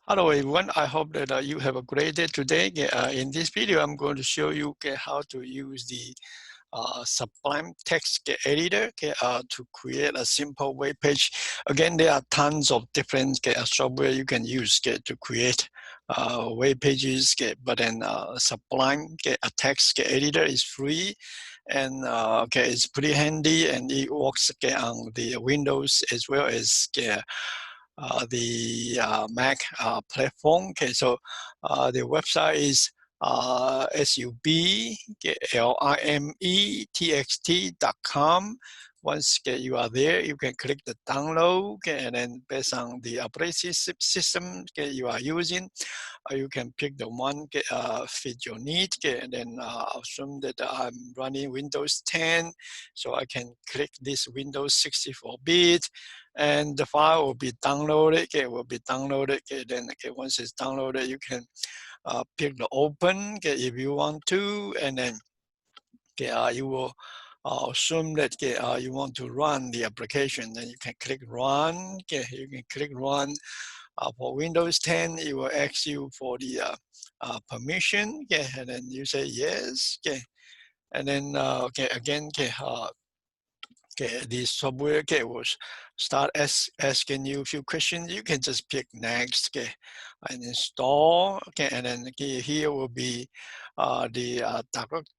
Hello everyone, I hope that you have a great day today. In this video, I'm going to show you how to use the Sublime text editor to create a simple web page. Again, there are tons of different software you can use to create web pages, but then Sublime a text editor is free, and it's pretty handy, and it works on the Windows as well as the Mac platform. Okay, so the website is sublime.com. Once you are there, you can click the download, and then based on the operating system you are using, you can pick the one fit your need, and then assume that I'm running Windows 10, so I can click this Windows 64-bit, and the file will be downloaded. Then once it's downloaded, you can pick the open if you want to, and then you will assume that you want to run the application. Then you can click run. You can click run. For Windows 10, it will ask you for the permission. And then you say yes. And then again, the software will start asking you a few questions. You can just pick next, and install. And then here will be the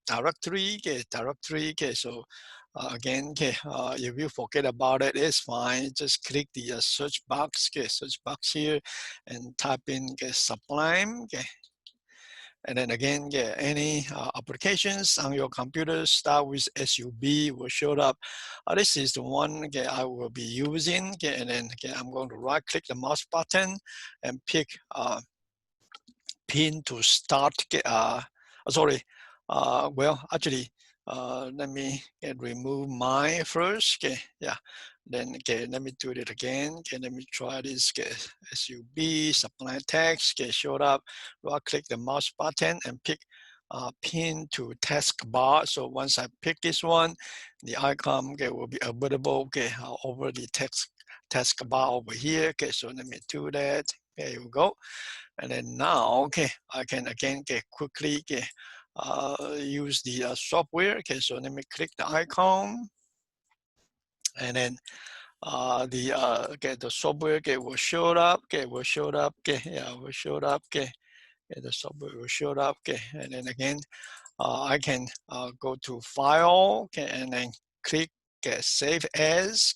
directory. So again, if you forget about it, it's fine. Just click the search box, here, and type in Sublime. And then again, any applications on your computer start with SUB will show up. This is the one I will be using. And then I'm going to right click the mouse button and pick pin to start. Well, actually, let me remove mine first. Then let me do it again. Let me try this. SUB supply text showed up. Right click the mouse button and pick pin to taskbar. So once I pick this one, the icon will be available over the taskbar over here. So let me do that. There you go. And then now, I can again quickly use the software. So let me click the icon, and then the software will show up. Will show up. Will show up. The software will show up. And then again, I can go to File, and then click Save As.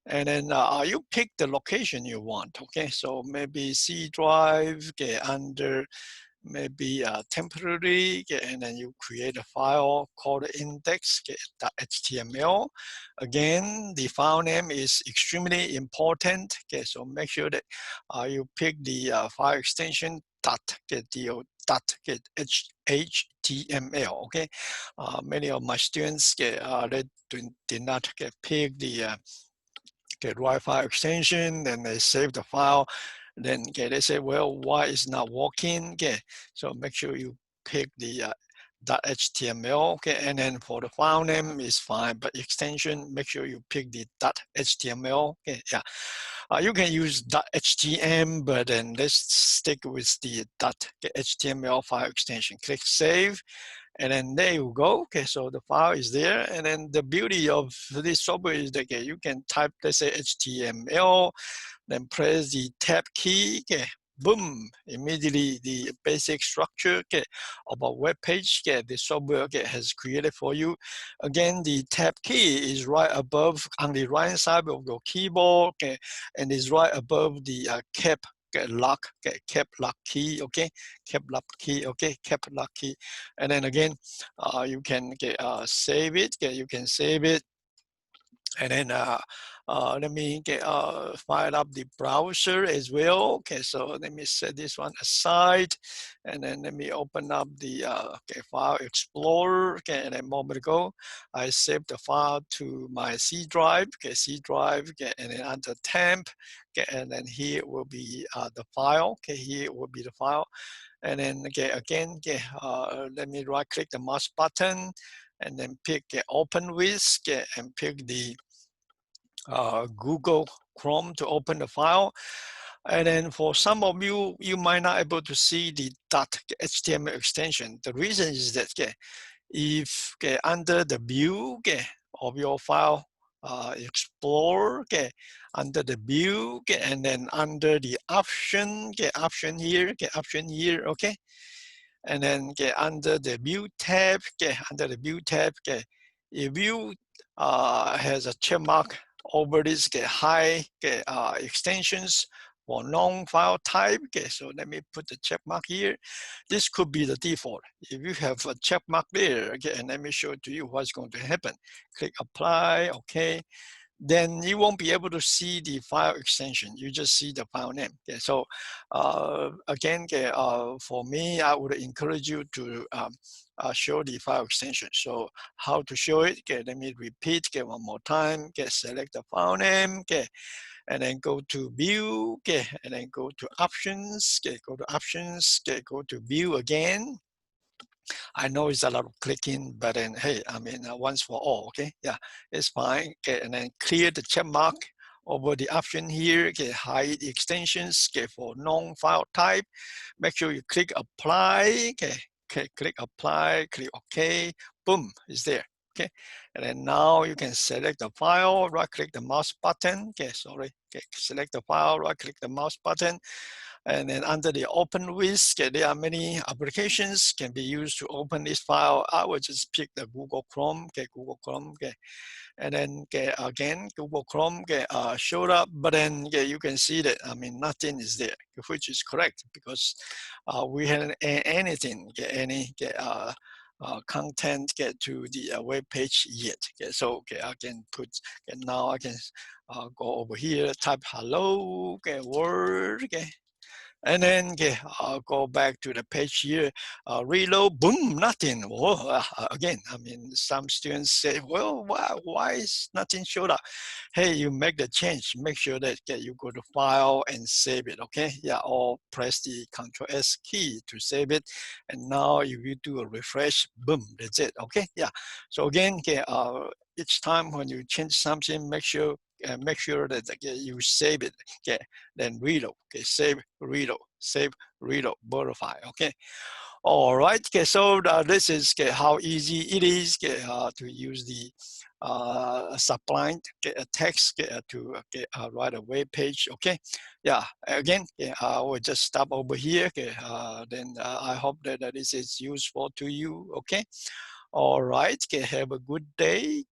And then you pick the location you want. So maybe C drive under maybe temporary, and then you create a file called index.html. Again, the file name is extremely important. So make sure that you pick the file extension .html. Many of my students they did not pick the right file extension, and they save the file. Then they say, well, why is not working? So make sure you pick the .html. And then for the file name is fine, but extension, make sure you pick the .html. You can use .htm, but then let's stick with the .html file extension. Click Save. And then there you go. So the file is there. And then the beauty of this software is that you can type, let's say, HTML, then press the tab key. Boom! Immediately the basic structure of a web page the software has created for you. Again, the tab key is right above on the right side of your keyboard, and is right above the cap lock key. Cap lock key. And then again, you can save it. You can save it. And then let me fire up the browser as well. So let me set this one aside, and then let me open up the file explorer. And a moment ago, I saved the file to my C drive. C drive, and then under temp, and then here will be the file. Here will be the file, and then again, let me right click the mouse button, and then pick open with, and pick the Google Chrome to open the file. And then for some of you, you might not able to see the .html extension. The reason is that if under the view of your file Explorer, under the view, and then under the option, option here, okay? And then under the view tab, under the view tab, if you has a check mark over this high extensions for non-file type, so let me put the check mark here. This could be the default. If you have a check mark there, and let me show to you what's going to happen. Click apply, okay. Then you won't be able to see the file extension. You just see the file name. Okay, so again, for me, I would encourage you to show the file extension. So how to show it? Okay, let me repeat one more time. Select the file name. And then go to view. And then go to options. Go to options. Go to view again. I know it's a lot of clicking, but then, hey, I mean, once for all, okay? Yeah, it's fine. Okay, and then clear the check mark over the option here. Okay, hide the extensions. Okay, for non-file type, make sure you click apply. Okay, click apply, click OK. Boom, it's there. Okay, and then now you can select the file, right-click the mouse button. Okay, sorry. Okay, select the file, right-click the mouse button. And then under the open with, there are many applications can be used to open this file. I will just pick the Google Chrome, Google Chrome, and then again, Google Chrome showed up, but then you can see that, I mean, nothing is there, which is correct because we haven't anything, any content to the web page yet. So I can put, now I can go over here, type hello, word, and then go back to the page here, reload, boom, nothing. Whoa, again, I mean, some students say, well, why is nothing showed up? Hey, you make the change, make sure that you go to file and save it, okay? Yeah, or press the Ctrl S key to save it. And now if you do a refresh, boom, that's it, okay? Yeah, so again, each time when you change something, make sure that you save it, then reload, save, reload, save, reload, verify, okay. All right, so this is how easy it is to use the Sublime text to write a web page, okay. Yeah, again, I will just stop over here, then I hope that this is useful to you, okay. All right, have a good day.